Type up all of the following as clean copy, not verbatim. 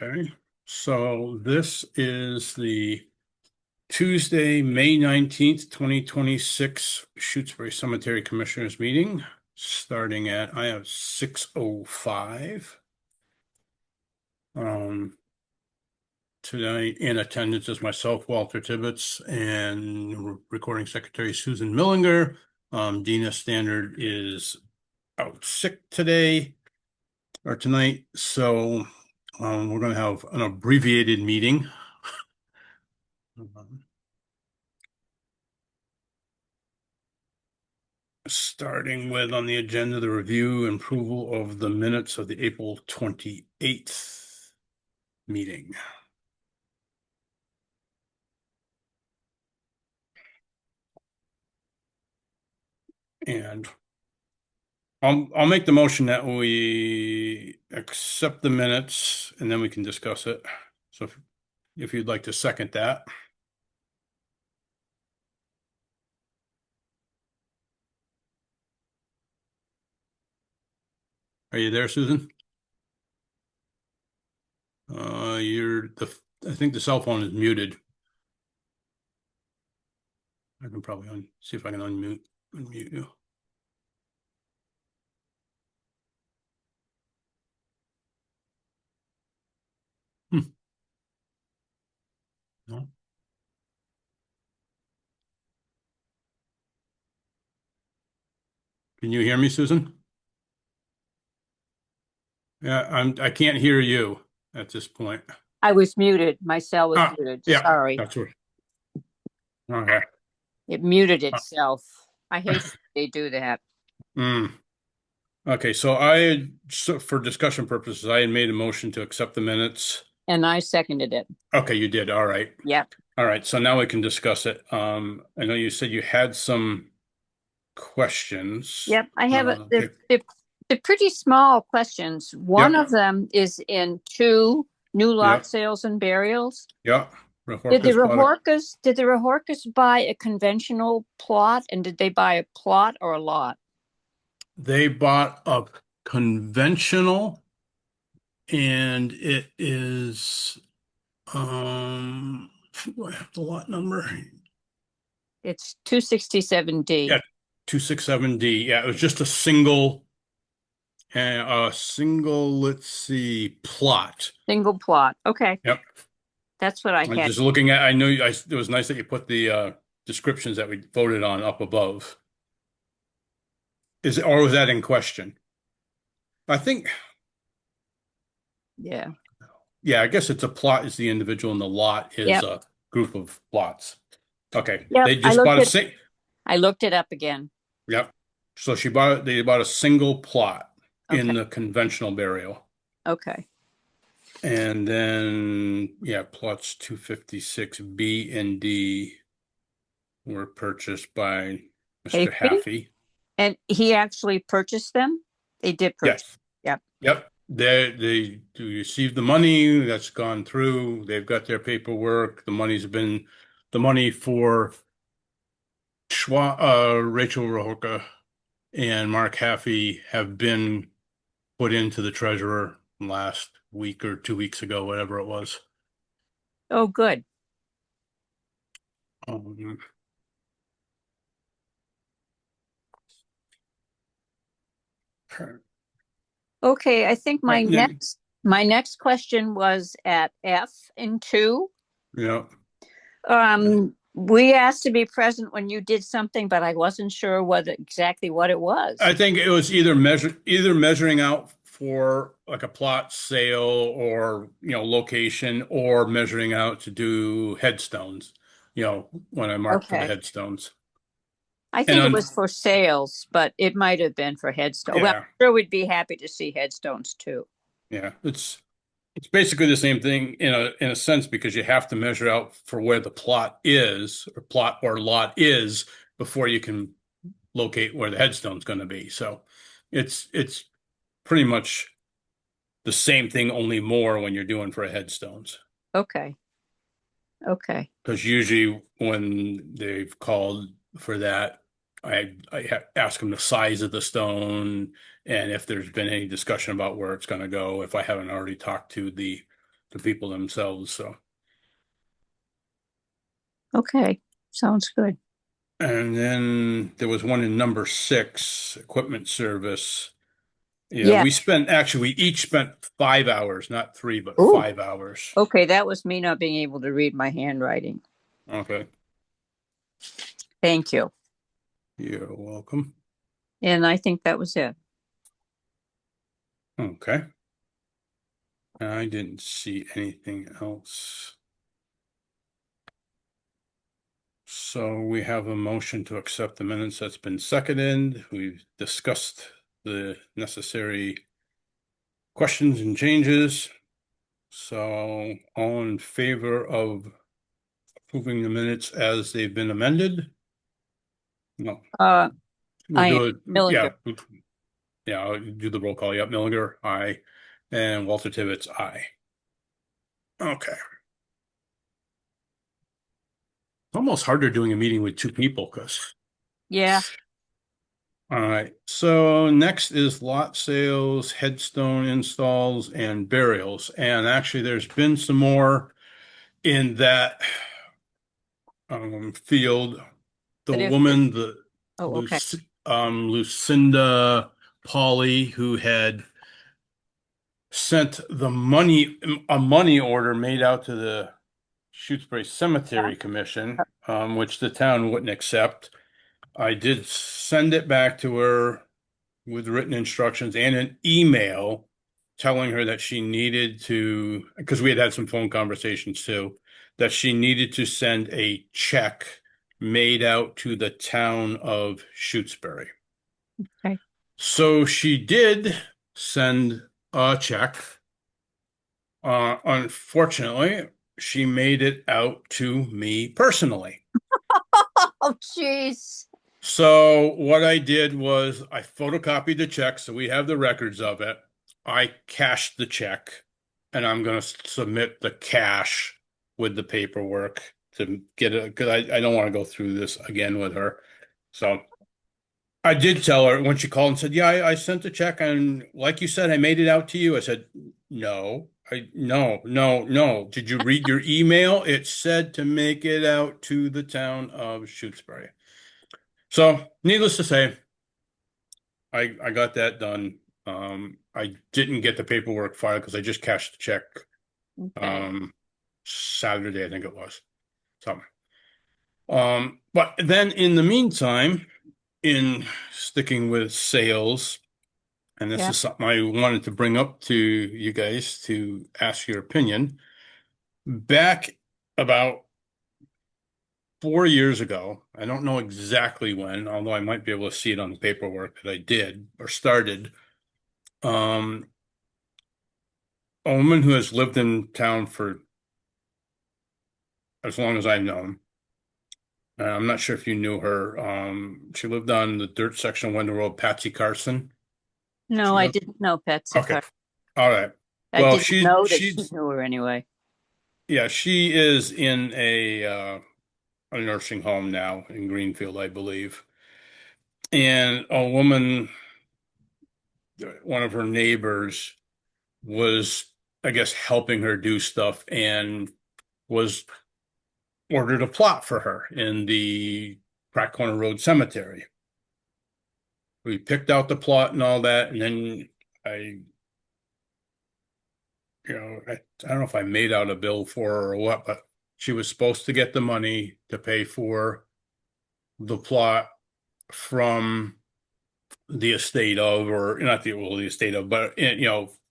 Okay, so this is the Tuesday, May 19th, 2026 Shutesbury Cemetery Commissioners meeting, starting at, I have 6:05. Tonight in attendance is myself, Walter Tibbetts, and recording secretary Susan Millinger. Dina Standard is out sick today or tonight, so we're going to have an abbreviated meeting. Starting with on the agenda, the review and approval of the minutes of the April 28th meeting. And I'll make the motion that we accept the minutes and then we can discuss it. So if you'd like to second that. Are you there, Susan? I think the cell phone is muted. I can probably see if I can unmute you. No. Can you hear me, Susan? Yeah, I can't hear you at this point. I was muted. My cell was muted. Yeah, sorry. That's right. Okay. It muted itself. I hate they do that. Okay, so for discussion purposes, I had made a motion to accept the minutes. And I seconded it. Okay, you did. All right. Yep. All right, so now we can discuss it. I know you said you had some questions. Yep, I have they're pretty small questions. One Yep. of them is in 2 new lot Yep. sales and burials. Yeah. Did the Rehorkas buy a conventional plot, and did they buy a plot or a lot? They bought a conventional, and it is do I have the lot number? It's 267D. Yeah, 267D. Yeah, it was just a single, let's see, plot. Single plot. Okay. Yep. That's what I I'm had. just looking at, it was nice that you put the descriptions that we voted on up above. Or was that in question? I think, Yeah. yeah, I guess it's a plot is the individual and the lot is a group of plots. Okay. Yep. They just bought a I looked it up again. Yep. So they bought a single plot in the conventional burial. Okay. And then, yeah, plots 256B and D were purchased by Mr. Haffey. And he actually purchased them? They did purchase. Yes. Yep. They received the money that's gone through. They've got their paperwork. The money for Rachel Rehorka and Mark Haffey have been put into the treasurer last week or 2 weeks ago, whatever it was. Oh, good. Okay, I think my next question was at F in 2. Yeah. We asked to be present when you did something, but I wasn't sure exactly what it was. I think it was either measuring out for like a plot sale or location, or measuring out to do headstones. When I marked for the headstones. I think it was for sales, but it might have been for headstones. Yeah. Well, I'm sure we'd be happy to see headstones too. Yeah, it's basically the same thing in a sense, because you have to measure out for where the plot or lot is before you can locate where the headstone's going to be. So it's pretty much the same thing, only more when you're doing for headstones. Okay. Because usually when they've called for that, I ask them the size of the stone and if there's been any discussion about where it's going to go, if I haven't already talked to the the people themselves. So, Okay, sounds good. and then there was one in number 6, equipment service. Yeah, Yeah. we each spent 5 hours, not 3, but Oh, 5 hours. okay. That was me not being able to read my handwriting. Okay, Thank you. you're welcome. And I think that was it. Okay. I didn't see anything else. So we have a motion to accept the minutes that's been seconded. We've discussed the necessary questions and changes. So all in favor of approving the minutes as they've been amended? No, I we'll am do it. Millinger. Yeah, I'll do the roll call. Yep, Millinger, aye. And Walter Tibbetts, aye. Okay. Almost harder doing a meeting with 2 people because. Yeah. All right. So next is lot sales, headstone installs, and burials. And actually, there's been some more in that field. The But if, woman, the oh, okay. Lucinda Pauley, who had sent a money order made out to the Shutesbury Cemetery Commission, which the town wouldn't accept. I did send it back to her with written instructions and an email telling her that she needed to, because we had some phone conversations too, that she needed to send a check made out to the town of Shutesbury. Okay. So she did send a check. Unfortunately, she made it out to me personally. Oh, jeez. So what I did was I photocopied the check so we have the records of it. I cashed the check and I'm going to submit the cash with the paperwork to get it because I don't want to go through this again with her. So I did tell her when she called and said, "Yeah, I sent the check and like you said, I made it out to you." I said, "No, no. Did you read your email? It said to make it out to the town of Shutesbury." So, needless to say, I got that done. I didn't get the paperwork filed because I just cashed the check Okay. um Saturday, I think it was. So, but then in the meantime, in sticking with sales, and this Yeah. is something I wanted to bring up to you guys to ask your opinion. Back about 4 years ago, I don't know exactly when, although I might be able to see it on the paperwork that I did or started. Um, a woman who has lived in town for as long as I've known. I'm not sure if you knew her. She lived on the dirt section of Wendell Road, Patsy Carson. No, She I knows? didn't know Patsy Okay. Car. All right. I Well, didn't know that she knew her anyway. yeah, she is in a nursing home now in Greenfield, I believe. And a woman, one of her neighbors, was, I guess, helping her do stuff and was ordered a plot for her in the Pratt Corner Road Cemetery. We picked out the plot and all that, and then I, I don't know if I made out a bill for her or what, but she was supposed to get the money to pay for the plot from the estate of, or not the estate of, but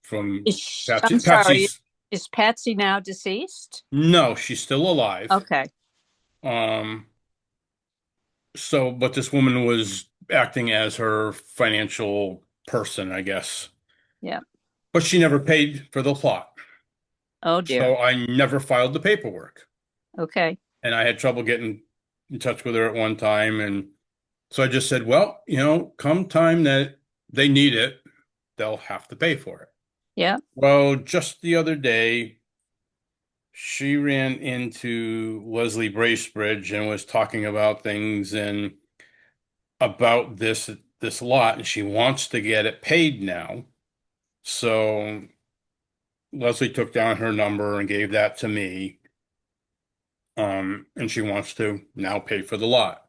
from I'm sorry. Patsy's. Is Patsy now deceased? No, she's still alive. Okay. Um, so, but this woman was acting as her financial person, I guess. Yeah. But she never paid for the plot. Oh dear. So I never filed the paperwork. Okay. And I had trouble getting in touch with her at one time. And so I just said, well, come time that they need it, they'll have to pay for it. Yeah. Well, just the other day, she ran into Leslie Bracebridge and was talking about things and about this lot, and she wants to get it paid now. So Leslie took down her number and gave that to me. And she wants to now pay for the lot.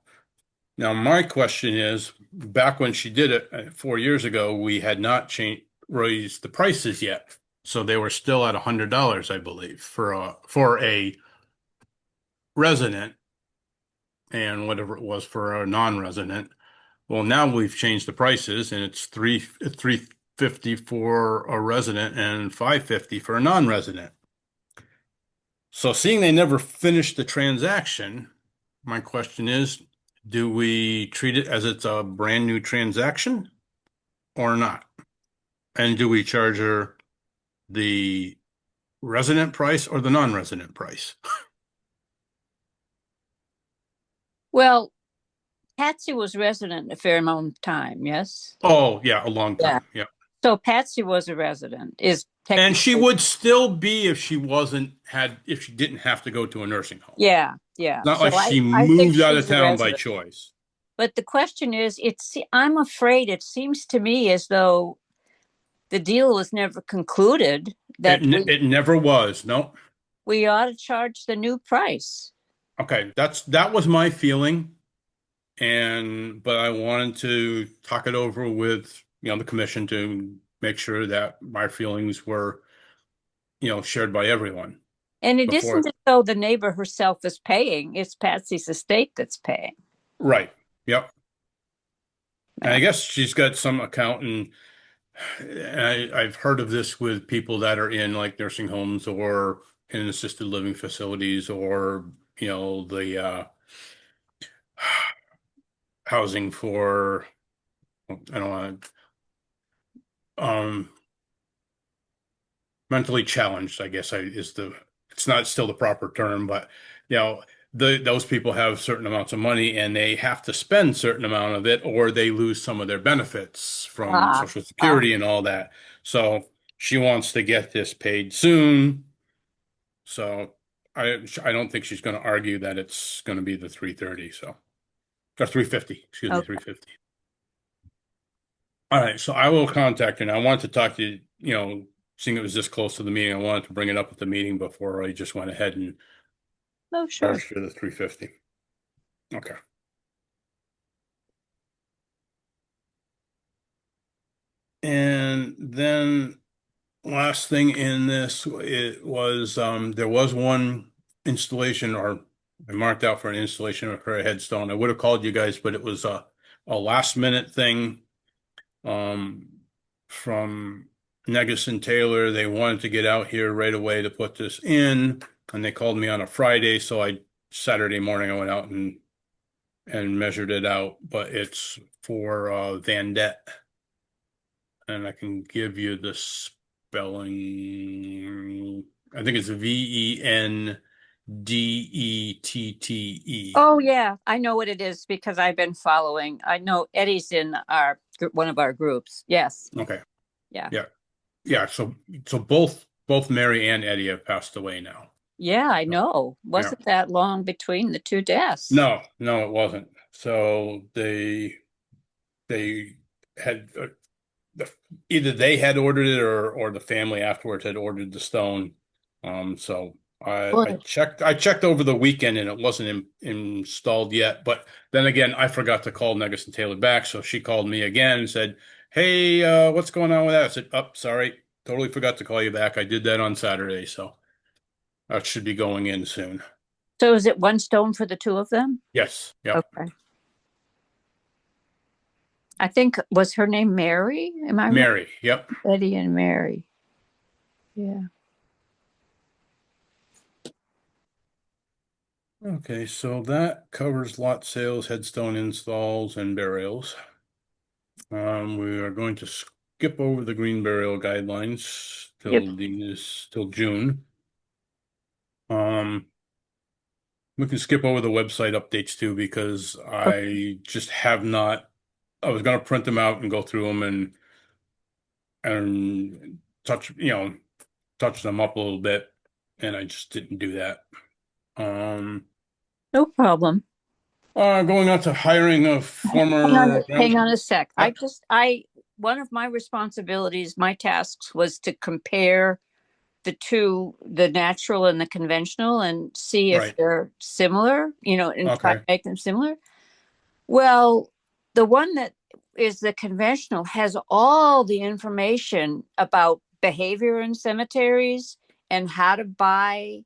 Now, my question is, back when she did it 4 years ago, we had not raised the prices yet. So they were still at $100, I believe, for a resident and whatever it was for a non-resident. Well, now we've changed the prices and it's 350 for a resident and 550 for a non-resident. So seeing they never finished the transaction, my question is, do we treat it as it's a brand new transaction or not? And do we charge her the resident price or the non-resident price? Well, Patsy was resident a fair amount of time, yes? Oh, yeah, a long Yeah. time. Yeah. So Patsy was a resident, is And she technically, would still be if if she didn't have to go to a nursing home. yeah, yeah. Not So like she I think moved out of she's a town by resident. choice. But the question is, I'm afraid it seems to me as though the deal was never concluded, that It never was. No. we ought to charge the new price. Okay, that was my feeling. But I wanted to talk it over with, the commission to make sure that my feelings were, shared by everyone And it before. isn't as though the neighbor herself is paying, it's Patsy's estate that's paying. Right. Yep. And I guess she's got some accountant. I've heard of this with people that are in like nursing homes or in assisted living facilities or, the housing for, I don't want mentally challenged, I guess it's not still the proper term, but those people have certain amounts of money and they have to spend certain amount of it or they lose some of their benefits from Social Security and all that. So she wants to get this paid soon. So I don't think she's going to argue that it's going to be the 330. Or 350, excuse me, 350. All right, so I will contact her. And I want to talk to you, seeing it was this close to the meeting, I wanted to bring it up at the meeting before I just went ahead and charged her the 350. Okay. And then last thing in this, it was there was one installation, or I marked out for an installation of her headstone. I would have called you guys, but it was a last minute thing from Negus and Taylor. They wanted to get out here right away to put this in, and they called me on a Friday. So Saturday morning, I went out and measured it out, but it's for Vandette. And I can give you the spelling. I think it's VENDETTE. Oh yeah, I know what it is because I've been following. I know Eddie's in one of our groups. Yes. Okay. Yeah. Yeah. So both Mary and Eddie have passed away now. Yeah, I know. Wasn't that long between the two deaths? No, it wasn't. So they had either they had ordered it or the family afterwards had ordered the stone. So I checked over the weekend and it wasn't installed yet. But then again, I forgot to call Negus and Taylor back. So she called me again and said, "Hey, what's going on with that?" I said, "Oh, sorry. Totally forgot to call you back. I did that on Saturday. So that should be going in soon." So is it one stone for the two of them? Yes. Yep. Okay. I think, was her name Mary? Am I Mary? Right? Yep. Eddie and Mary. Yeah. Okay, so that covers lot sales, headstone installs, and burials. We are going to skip over the green burial guidelines till June. We can skip over the website updates too because I just have not. I was going to print them out and go through them and touch them up a little bit, and I just didn't do that. No problem. Going on to hiring a former. Hang on a sec. One of my responsibilities, my tasks was to compare the two, the natural and the conventional, and see if Right. they're similar, and try to Okay. make them similar. Well, the one that is the conventional has all the information about behavior in cemeteries and how to buy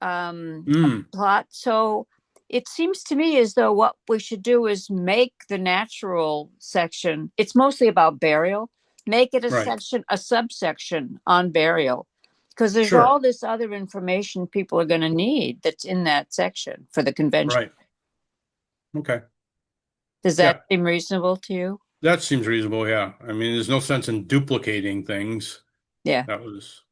a Mm, plot. So it seems to me as though what we should do is make the natural section, it's mostly about burial, make it a right. section, a subsection on burial. Because there's Sure. all this other information people are going to need that's in that section for the convention. Right. Okay. Does Yeah. that seem reasonable to you? That seems reasonable. Yeah. I mean, there's no sense in duplicating things. Yeah. That was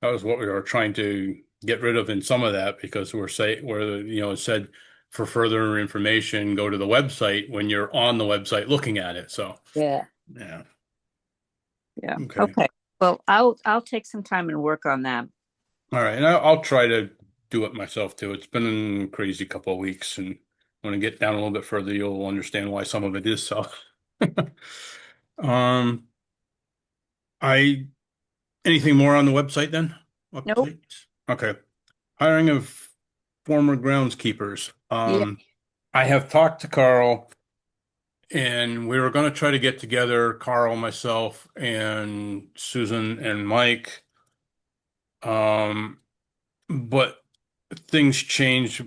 that was what we were trying to get rid of in some of that because it said for further information, go to the website when you're on the website looking at it. So Yeah. yeah. Yeah. Okay. Okay. Well, I'll take some time and work on that. All right. And I'll try to do it myself too. It's been a crazy couple of weeks, and when I get down a little bit further, you'll understand why some of it is so. Um, I anything more on the website then? Nope. Updates? Okay. Hiring of former groundskeepers. Yeah. I have talked to Carl, and we were going to try to get together, Carl, myself, and Susan and Mike. Um, but things changed.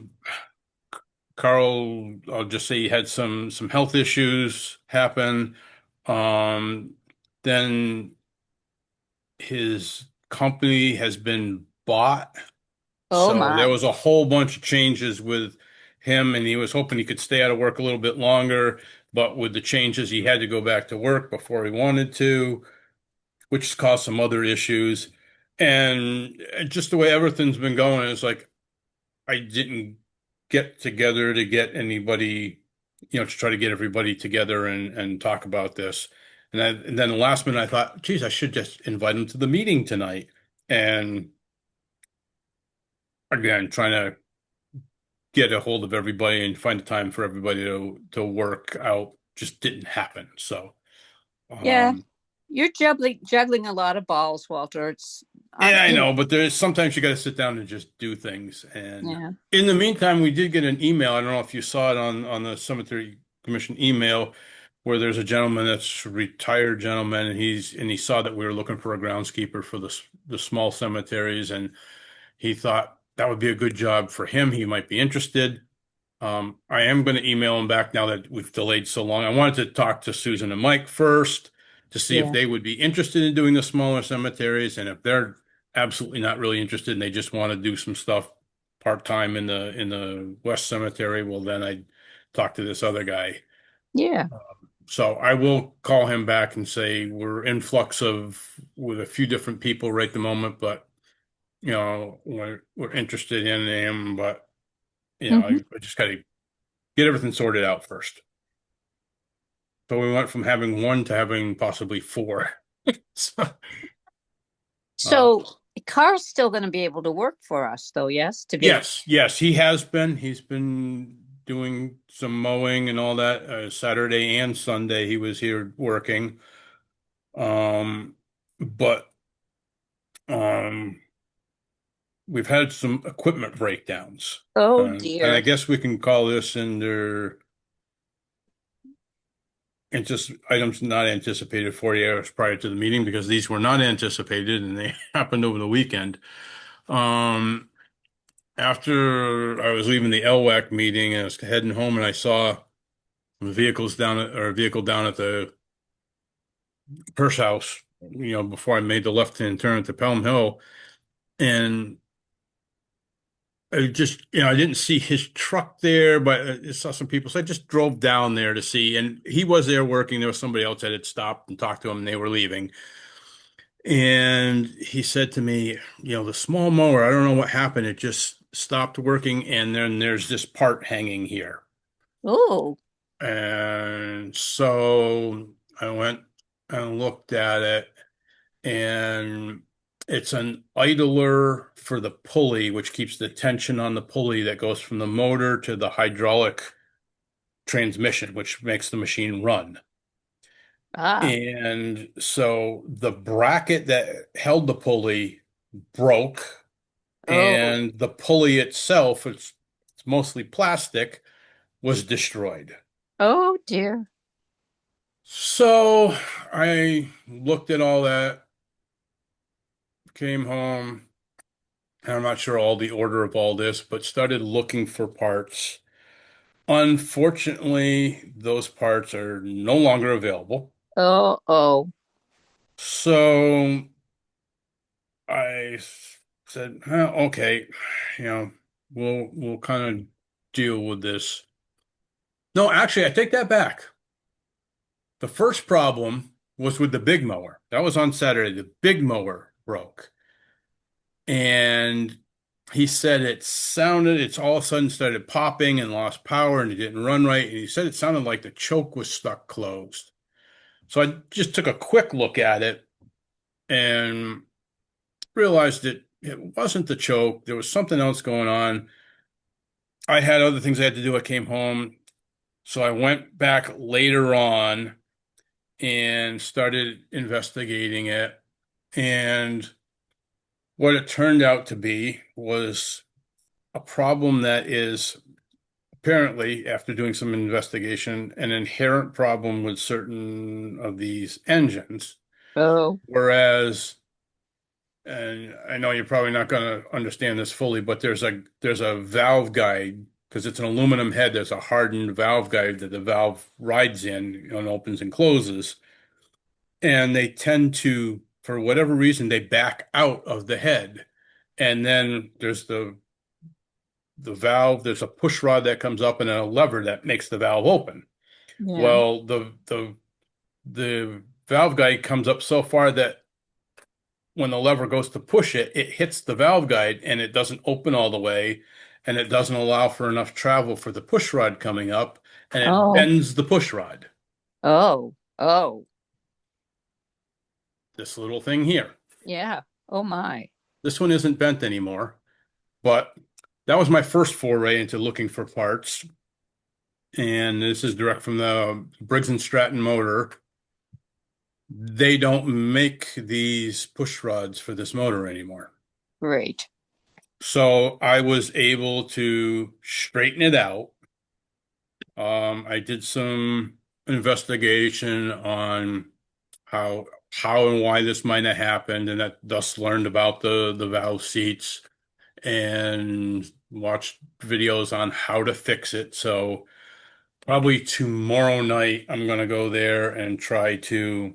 Carl, I'll just say he had some health issues happen. Um, then his company has been bought. Oh So there my. was a whole bunch of changes with him, and he was hoping he could stay out of work a little bit longer. But with the changes, he had to go back to work before he wanted to, which caused some other issues. And just the way everything's been going, it's like I didn't get together to get anybody, to try to get everybody together and talk about this. And then the last minute, I thought, geez, I should just invite him to the meeting tonight. And again, trying to get a hold of everybody and find a time for everybody to work out just didn't happen. So, Yeah. um, You're juggling a lot of balls, Walter. It's yeah, I you know, know, but there's sometimes you got to sit down and just do things. And yeah. in the meantime, we did get an email. I don't know if you saw it on the Cemetery Commission email, where there's a gentleman that's a retired gentleman, and he saw that we were looking for a groundskeeper for the small cemeteries, and he thought that would be a good job for him. He might be interested. I am going to email him back now that we've delayed so long. I wanted to talk to Susan and Mike first to see if Yeah. they would be interested in doing the smaller cemeteries, and if they're absolutely not really interested and they just want to do some stuff part-time in the West Cemetery, well, then I'd talk to this other guy. Yeah. So I will call him back and say we're in flux of with a few different people right at the moment, but we're interested in him, but Hmm. I just got to get everything sorted out first. So we went from having one to having possibly four. So, uh, So Carl's still going to be able to work for us, though, yes? To be able. yes, yes, he has been. He's been doing some mowing and all that. Saturday and Sunday he was here working. But um, we've had some equipment breakdowns, Oh and I dear. guess we can call this under it's just items not anticipated 40 hours prior to the meeting because these were not anticipated and they happened over the weekend. Um, After I was leaving the LWAC meeting and I was heading home and I saw a vehicle down at the Hearst House, before I made the left-hand turn to Pelham Hill. And I just, I didn't see his truck there, but I saw some people. So I just drove down there to see, and he was there working. There was somebody else that had stopped and talked to him and they were leaving. And he said to me, the small mower, I don't know what happened. It just stopped working. And then there's this part hanging here. Oh. And so I went and looked at it, and it's an idler for the pulley, which keeps the tension on the pulley that goes from the motor to the hydraulic transmission, which makes the machine run. Ah. And so the bracket that held the pulley broke, Oh, and the pulley itself, it's mostly plastic, was destroyed. oh dear. So I looked at all that, came home, and I'm not sure all the order of all this, but started looking for parts. Unfortunately, those parts are no longer available. Oh, oh, So I said, okay, you know, we'll kind of deal with this. No, actually, I take that back. The first problem was with the big mower. That was on Saturday. The big mower broke. And he said it's all of a sudden started popping and lost power and it didn't run right. And he said it sounded like the choke was stuck closed. So I just took a quick look at it and realized that it wasn't the choke. There was something else going on. I had other things I had to do. I came home. So I went back later on and started investigating it. And what it turned out to be was a problem that is apparently, after doing some investigation, an inherent problem with certain of these engines. oh, Whereas, and I know you're probably not going to understand this fully, but there's a valve guide because it's an aluminum head. There's a hardened valve guide that the valve rides in and opens and closes. And they tend to, for whatever reason, they back out of the head. And then there's the valve, there's a push rod that comes up and a lever that makes the valve open. yeah. Well, the valve guide comes up so far that when the lever goes to push it, it hits the valve guide and it doesn't open all the way, and it doesn't allow for enough travel for the push rod coming up, and it Oh, bends the push rod. oh, oh, This little thing here. yeah. Oh my. This one isn't bent anymore, but that was my first foray into looking for parts. And this is direct from the Briggs and Stratton motor. They don't make these push rods for this motor anymore. Great. So I was able to straighten it out. I did some investigation on how and why this might have happened, and that thus learned about the valve seats and watched videos on how to fix it. So probably tomorrow night I'm gonna go there and try to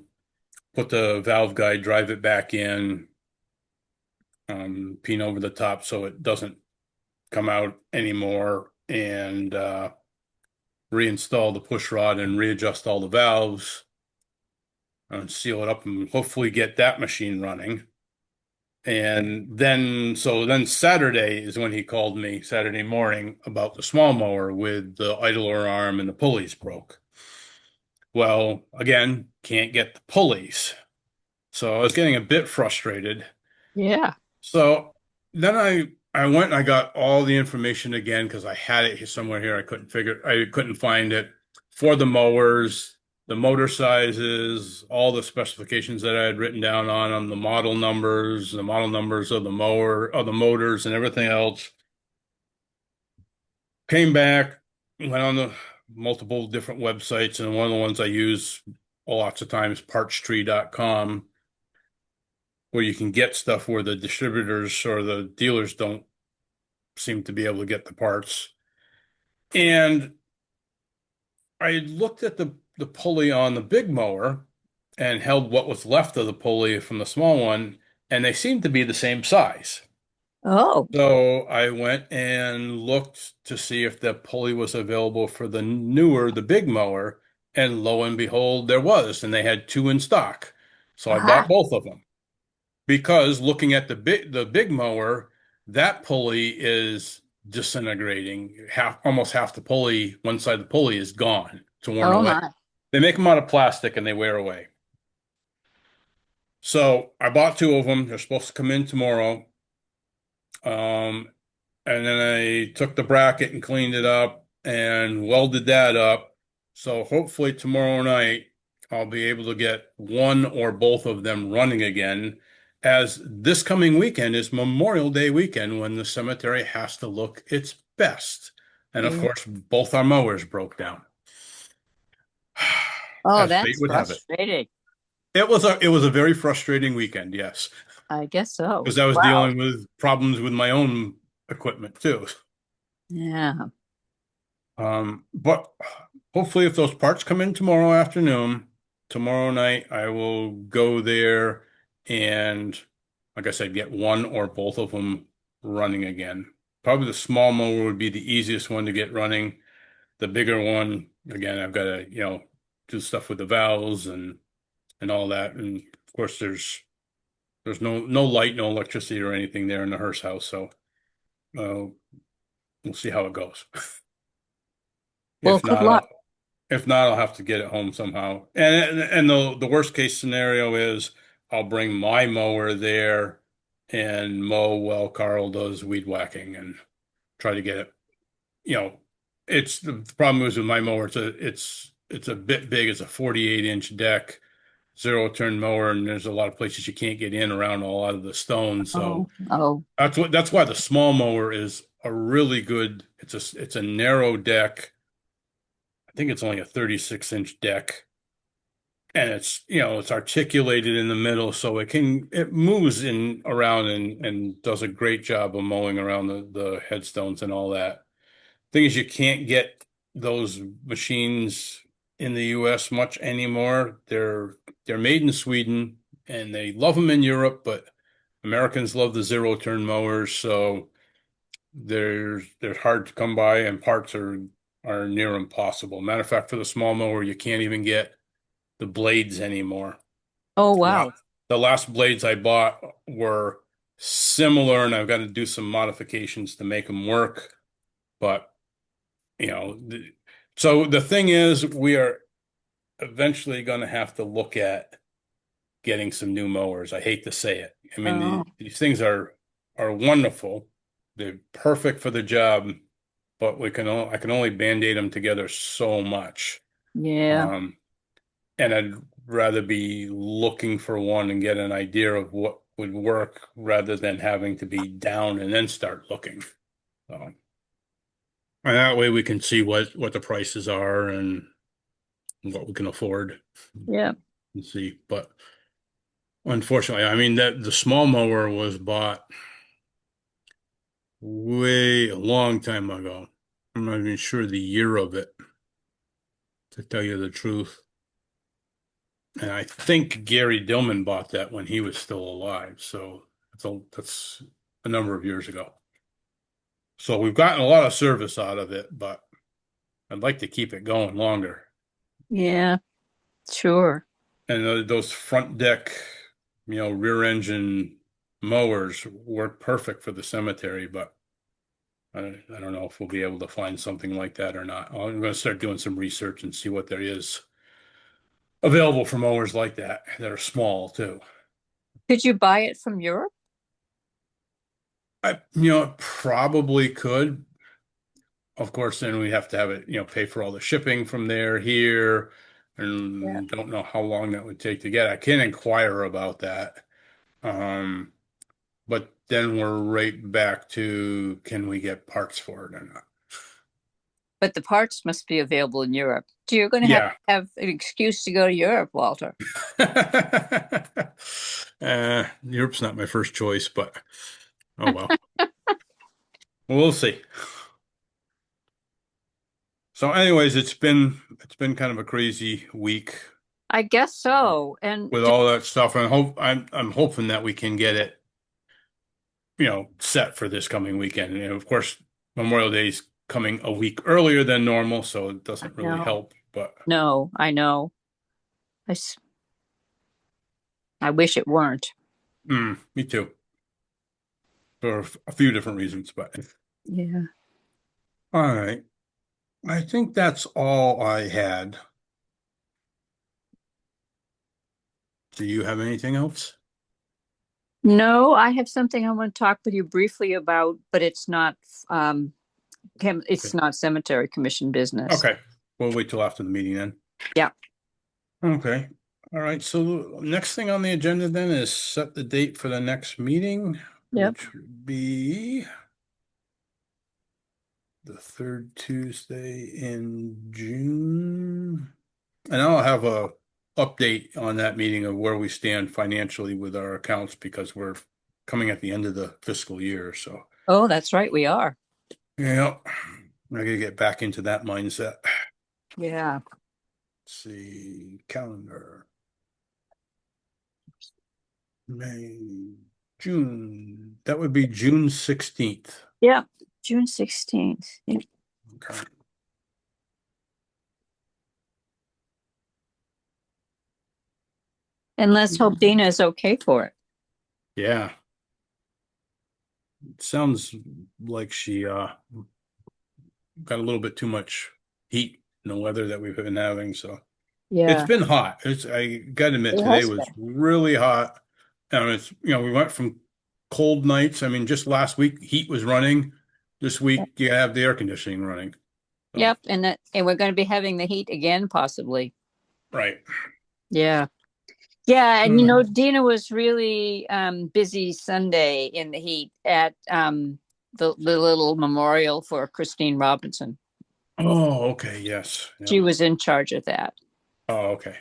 put the valve guide, drive it back in, peen over the top so it doesn't come out anymore, and reinstall the push rod and readjust all the valves and seal it up and hopefully get that machine running. And then Saturday is when he called me, Saturday morning, about the small mower with the idler arm and the pulleys broke. Well, again, can't get the pulleys. So I was getting a bit frustrated. Yeah. So then I went and I got all the information again because I had it here somewhere here. I couldn't find it for the mowers, the motor sizes, all the specifications that I had written down on them, the model numbers of the mower, of the motors and everything else. Came back, went on the multiple different websites, and one of the ones I use lots of times, partstree.com, where you can get stuff where the distributors or the dealers don't seem to be able to get the parts. And I looked at the pulley on the big mower and held what was left of the pulley from the small one, and they seemed to be the same size. Oh, So I went and looked to see if the pulley was available for the big mower, and lo and behold, there was, and they had two in stock. So I bought aha. both of them. Because looking at the big mower, that pulley is disintegrating. Almost half the pulley, one side of the pulley is gone. It's worn Oh away. my. They make them out of plastic and they wear away. So I bought two of them. They're supposed to come in tomorrow. Um, and then I took the bracket and cleaned it up and welded that up. So hopefully tomorrow night I'll be able to get one or both of them running again. as this coming weekend is Memorial Day weekend when the cemetery has to look its best. And of Yeah. course, both our mowers broke down. Oh, As fate that's would have it. frustrating. It was a very frustrating weekend, yes, I guess so. because I was Wow. dealing with problems with my own equipment too. Yeah. But hopefully if those parts come in tomorrow afternoon, tomorrow night, I will go there and, like I said, get one or both of them running again. Probably the small mower would be the easiest one to get running. The bigger one, again, I've got to, do stuff with the valves and all that. And of course, there's no light, no electricity or anything there in the Hearst house, so uh, we'll see how it goes. Well, If good not, luck. I'll have to get it home somehow. And the worst case scenario is I'll bring my mower there and mow while Carl does weed whacking and try to get it. You know, it's the problem is with my mower. It's a bit big. It's a 48-inch deck, zero turn mower, and there's a lot of places you can't get in around a lot of the stones. So Oh, oh, that's why the small mower is a really good. It's a narrow deck. I think it's only a 36-inch deck, and it's articulated in the middle, so it moves in around and does a great job of mowing around the headstones and all that. Thing is, you can't get those machines in the U.S. much anymore. They're made in Sweden, and they love them in Europe, but Americans love the zero turn mowers, so they're hard to come by, and parts are near impossible. Matter of fact, for the small mower, you can't even get the blades anymore. oh, The la- wow. the last blades I bought were similar, and I've got to do some modifications to make them work. But, you know, so the thing is, we are eventually going to have to look at getting some new mowers. I hate to say it. I mean, Oh, these things are wonderful. They're perfect for the job, but I can only band-aid them together so much. yeah. Um, and I'd rather be looking for one and get an idea of what would work rather than having to be down and then start looking. So, and that way we can see what the prices are and what we can afford Yeah. and see. But unfortunately, I mean that the small mower was bought way a long time ago. I'm not even sure the year of it, to tell you the truth. And I think Gary Dillman bought that when he was still alive. So that's a number of years ago. So we've gotten a lot of service out of it, but I'd like to keep it going longer. Yeah. Sure. And those front deck, rear engine mowers work perfect for the cemetery, but I don't know if we'll be able to find something like that or not. I'm going to start doing some research and see what there is available for mowers like that are small too. Could you buy it from Europe? Probably could. Of course, then we have to have it, pay for all the shipping from there here, Yeah. and don't know how long that would take to get. I can inquire about that. Um, but then we're right back to can we get parts for it or not? But the parts must be available in Europe. So you're going to Yeah. have an excuse to go to Europe, Walter. Europe's not my first choice, but oh well. We'll see. So, anyways, it's been kind of a crazy week I guess so. And with all that stuff, and I'm hoping that we can get it, set for this coming weekend. And of course, Memorial Day's coming a week earlier than normal, so it doesn't really no, help. But no, I know. I, s- I wish it weren't. me too, for a few different reasons. But Yeah. all right, I think that's all I had. Do you have anything else? No, I have something I want to talk with you briefly about, but it's Okay. not cemetery commission business. Okay. We'll wait till after the meeting then. Yeah. Okay. All right, so next thing on the agenda then is set the date for the next meeting, Yep. which would be the third Tuesday in June. And I'll have a update on that meeting of where we stand financially with our accounts because we're coming at the end of the fiscal year, so. Oh, that's right, we are. Yeah, I gotta get back into that mindset. Yeah. Let's see, calendar. May, June, that would be June 16th. Yep. June 16th. Yep. Okay. And let's hope Dina is okay for it. Yeah. It sounds like she got a little bit too much heat in the weather that we've been having, so it's Yeah, been hot. I gotta admit it today has was been. really hot. And it's we went from cold nights. I mean, just last week heat was running. This week you have the air conditioning running. So, Yep, and we're going to be having the heat again, possibly. right. Yeah. Yeah, and Hmm. Dina was really busy Sunday in the heat at the little memorial for Christine Robinson. Oh, okay, yes. Yeah. She was in charge of that. Oh, okay.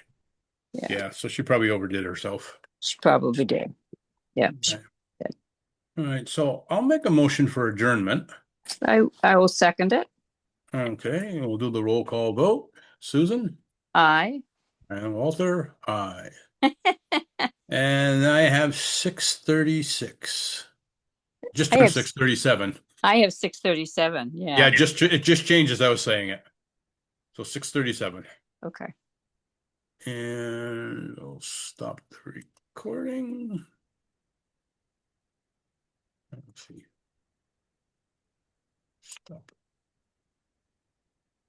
Yeah, Yeah, so she probably overdid herself. she probably did. Yeah. Okay. All right, so I'll make a motion for adjournment. I will second it. Okay, we'll do the roll call vote. Susan I and Walter, aye. And I have 6:36. Just I turned have 6:37. I have 6:37. Yeah. Yeah, it just changed as I was saying it. So 6:37. Okay. And I'll stop the recording. Let's see. Stop.